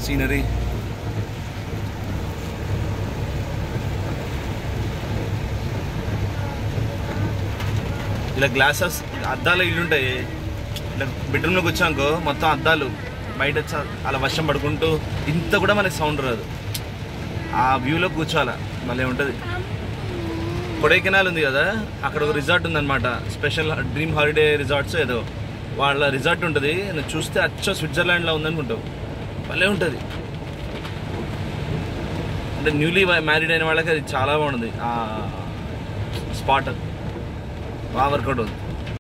Scenery. ఇలా glasses అద్దాలు ఇల్లు ఉంటాయి. ఇలా బెడ్రూమ్లోకి వచ్చాకో మొత్తం అద్దాలు, బయట అలా వర్షం పడుకుంటూ ఇంత కూడా మనకి సౌండ్ రాదు. ఆ వ్యూలో కూర్చోాలా, మళ్ళీ ఉంటుంది. కొడైకెనాల్ ఉంది కదా, అక్కడ ఒక రిసార్ట్ ఉందన్నమాట, స్పెషల్ డ్రీమ్ హాలిడే రిసార్ట్స్ ఏదో వాళ్ళ రిసార్ట్ ఉంటుంది. నువ్వు చూస్తే అచ్చ స్విట్జర్లాండ్లో ఉందనుకుంటావు, భలే ఉంటుంది. అంటే న్యూలీ మ్యారీడ్ అయిన వాళ్ళకి అది చాలా బాగుంది. ఆ స్పాట్ బాగా వర్కౌట్ అవుతుంది.